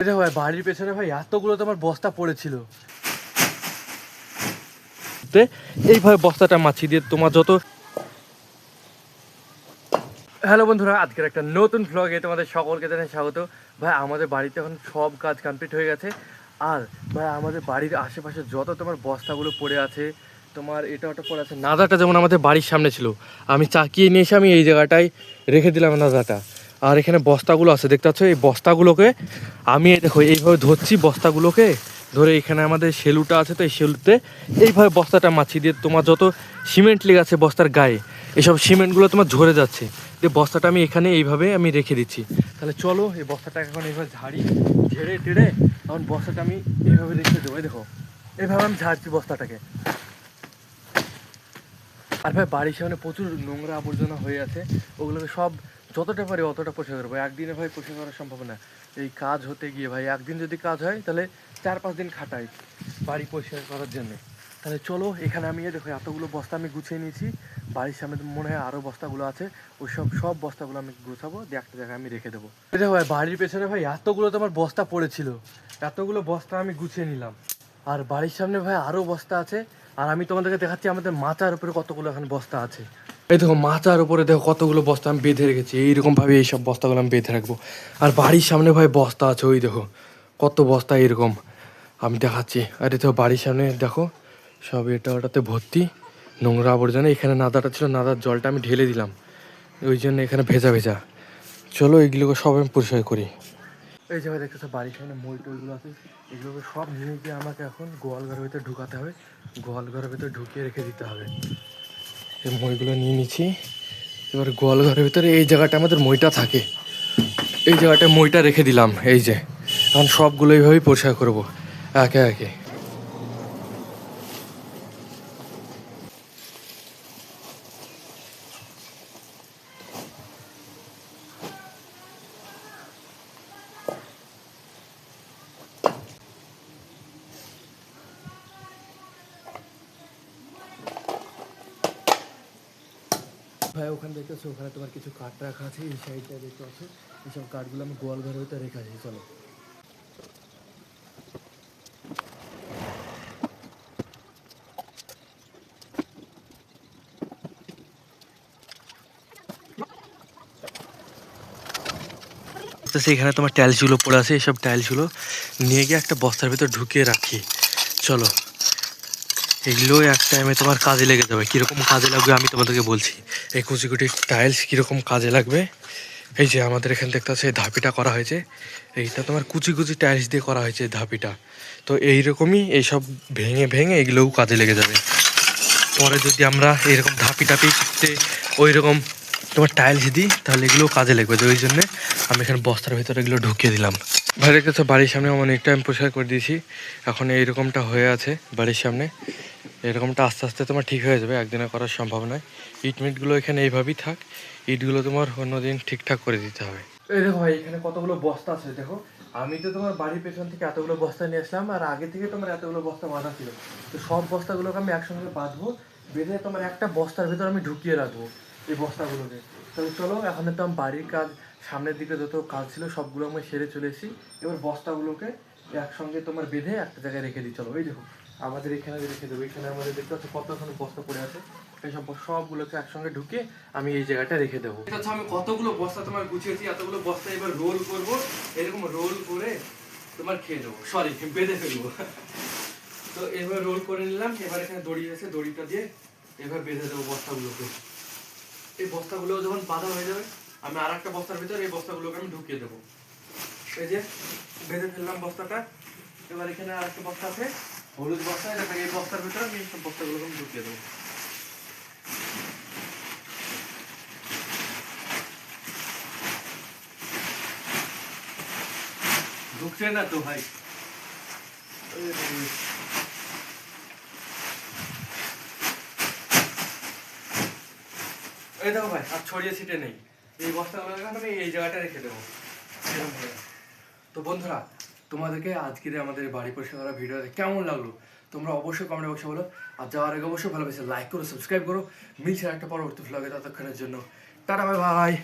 এটা ভাই বাড়ির পেছনে ভাই এতগুলো তোমার বস্তা পড়েছিল, এইভাবে বস্তাটা মাছিয়ে দিয়ে তোমার যত। হ্যালো বন্ধুরা, আজকের একটা নতুন ভ্লগে তোমাদের সকলকে জানাই স্বাগত। ভাই আমাদের বাড়িতে এখন সব কাজ কমপ্লিট হয়ে গেছে। আর ভাই আমাদের বাড়ির আশেপাশে যত তোমার বস্তাগুলো পড়ে আছে, তোমার এটা ওটা পড়ে আছে। নাদাটা যেমন আমাদের বাড়ির সামনে ছিল, আমি চাকিয়ে নিয়ে এসে আমি এই জায়গাটায় রেখে দিলাম নাদাটা। আর এখানে বস্তাগুলো আছে দেখতে পাচ্ছ, এই বস্তাগুলোকে আমি দেখো এইভাবে ধরছি, বস্তাগুলোকে ধরে এখানে আমাদের সেলুটা আছে, তো এই সেলুতে এইভাবে বস্তাটা মাছিয়ে দিয়ে তোমার যত সিমেন্ট লেগে আছে বস্তার গায়ে, এইসব সিমেন্টগুলো তোমার ঝরে যাচ্ছে। যে বস্তাটা আমি এখানে এইভাবে আমি রেখে দিচ্ছি। তাহলে চলো এই বস্তাটা এখন এইভাবে ঝেড়ে টেড়ে এখন বস্তাটা আমি এইভাবে রেখে দেবো। দেখো এইভাবে আমি ঝাড়ছি বস্তাটাকে। আর ভাই বাড়ির সামনে প্রচুর নোংরা আবর্জনা হয়ে আছে, ওগুলোকে সব যতটা পারি অতটা পরিষ্কার করবো। একদিনে ভাই পরিষ্কার করা সম্ভব না। এই কাজ হতে গিয়ে ভাই একদিন যদি কাজ হয় তাহলে 4-5 দিন খাটাই বাড়ি পরিষ্কার করার জন্য। তাহলে চলো এখানে আমি দেখো এতগুলো বস্তা আমি গুছিয়ে নিয়েছি। বাড়ির সামনে মনে হয় আরও বস্তাগুলো আছে, ওই সব বস্তাগুলো আমি গুছাবো দিয়ে একটা জায়গায় আমি রেখে দেবো। এটা ভাই বাড়ির পেছনে ভাই এতগুলো তোমার বস্তা পড়েছিল, এতগুলো বস্তা আমি গুছিয়ে নিলাম। আর বাড়ির সামনে ভাই আরও বস্তা আছে। আর আমি তোমাদেরকে দেখাচ্ছি আমাদের মাচার উপরে কতগুলো এখন বস্তা আছে। এই দেখো মাচার উপরে দেখো কতগুলো বস্তা আমি বেঁধে রেখেছি, এইরকমভাবে এইসব বস্তাগুলো আমি বেঁধে রাখবো। আর বাড়ির সামনে ভাই বস্তা আছে, ওই দেখো কত বস্তা এরকম আমি দেখাচ্ছি। আর দেখো বাড়ির সামনে দেখো সব এটা ওটাতে ভর্তি নোংরা আবর্জনা। এখানে নাদাটা ছিল, নাদার জলটা আমি ঢেলে দিলাম, ওই জন্য এখানে ভেজা ভেজা। চলো এগুলোকে সব আমি পরিষ্কার করি। এই জায়গায় দেখতেছো বাড়ির সামনে মই টইগুলো আছে, এগুলোকে সব নিয়ে গিয়ে আমাকে এখন গোয়াল ঘরের ভিতরে ঢুকাতে হবে, গোয়াল ঘরের ভিতরে ঢুকিয়ে রেখে দিতে হবে। এই মইগুলো নিয়ে নিচ্ছি। এবার গোয়াল ঘরের ভিতরে এই জায়গাটা আমাদের মইটা থাকে, এই জায়গাটায় মইটা রেখে দিলাম। এই যে এখন সবগুলো এইভাবেই পরিষ্কার করবো একে একে। ভাই ওখানে দেখতেছো, ওখানে তোমার কিছু কাঠ রাখা আছে, এই সাইডটা দেখতে পাচ্ছ, এইসব কাঠগুলো আমি গোয়াল ঘরের ভিতরে রেখে আছি। চলো এখানে তোমার টাইলসগুলো পড়ে আছে, এইসব টাইলসগুলো নিয়ে গিয়ে একটা বস্তার ভিতর ঢুকিয়ে রাখি। চলো এগুলো এক টাইমে তোমার কাজে লেগে যাবে। কীরকম কাজে লাগবে আমি তোমাদেরকে বলছি। এই কুচি কুচি টাইলস কীরকম কাজে লাগবে, এই যে আমাদের এখানে দেখতে পাচ্ছ এই ধাপিটা করা হয়েছে, এইটা তোমার কুচি কুচি টাইলস দিয়ে করা হয়েছে ধাপিটা। তো এইরকমই এইসব ভেঙে ভেঙে এগুলোও কাজে লেগে যাবে। পরে যদি আমরা এইরকম ধাপি টাপিতে ওই রকম তোমার টাইলস দিই তাহলে এগুলোও কাজে লাগবে। তো ওই জন্যে আমি এখানে বস্তার ভিতরে এগুলো ঢুকিয়ে দিলাম। ভাই দেখতেছো বাড়ির সামনে অনেকটা আমি পরিষ্কার করে দিয়েছি, এখন এইরকমটা হয়ে আছে বাড়ির সামনে। এরকমটা আস্তে আস্তে তোমার ঠিক হয়ে যাবে, একদিনে করার সম্ভব নয়। ইটমিটগুলো এখানে এইভাবেই থাক, ইটগুলো তোমার অন্যদিন ঠিকঠাক করে দিতে হবে। এই দেখো ভাই এখানে কতগুলো বস্তা আছে দেখো। আমি তো তোমার বাড়ির পেছন থেকে এতগুলো বস্তা নিয়ে আসলাম, আর আগে থেকে তোমার এতগুলো বস্তা বাঁধা ছিল। তো সব বস্তাগুলোকে আমি একসঙ্গে বাঁধবো, বেঁধে তোমার একটা বস্তার ভিতর আমি ঢুকিয়ে রাখবো এই বস্তাগুলোকে। তাহলে চলো এখন তো আমি বাড়ির কাজ সামনের দিকে যত কাজ ছিল সবগুলো আমি সেরে চলে এসেছি। এবার বস্তাগুলোকে একসঙ্গে তোমার বেঁধে একটা জায়গায় রেখে দিই। চলো ওই দেখো আমাদের এখানে রেখে দেবো, এখানে আমাদের দেখতে পাচ্ছ কতক্ষণ বস্তা পড়ে আছে। এইসব সবগুলোকে একসঙ্গে ঢুকে আমি এই জায়গাটা রেখে দেবো। এটা হচ্ছে আমি কতগুলো বস্তা তোমার গুছিয়েছি, এতগুলো বস্তা এবার রোল করবো, এরকম রোল করে তোমার খেয়ে দেবো, সরি বেঁধে ফেলবো। তো এবার রোল করে নিলাম, এবার এখানে দড়ি আছে, দড়িটা দিয়ে এবার বেঁধে দেবো বস্তাগুলোকে। এই বস্তাগুলো যখন বাঁধা হয়ে যাবে আমি আর একটা বস্তার ভিতরে এই বস্তাগুলোকে আমি ঢুকিয়ে দেবো। এই যে বেঁধে ফেললাম বস্তাটা। এবার এখানে আর একটা বস্তা আছে হলুদ বস্তা, এই বস্তার ভিতরে আমি সব বস্তাগুলোকে আমি ঢুকিয়ে দেবো। ঢুকছে না তো ভাই, এই দেখো ভাই আর ছড়িয়ে ছিটে নেই। এই বস্তাগুলো আমি এই জায়গাটা রেখে দেবো। তো বন্ধুরা তোমাদেরকে আজকের আমাদের বাড়ি পরিষ্কার করা ভিডিওটা কেমন লাগলো তোমরা অবশ্যই কমেন্ট বক্সে বলো। আর যাওয়ার আগে অবশ্যই ভালোবেসে লাইক করো, সাবস্ক্রাইব করো। মিলছে একটা পরবর্তী ভ্লগে, ততক্ষণের জন্য টাটা বাই বাই।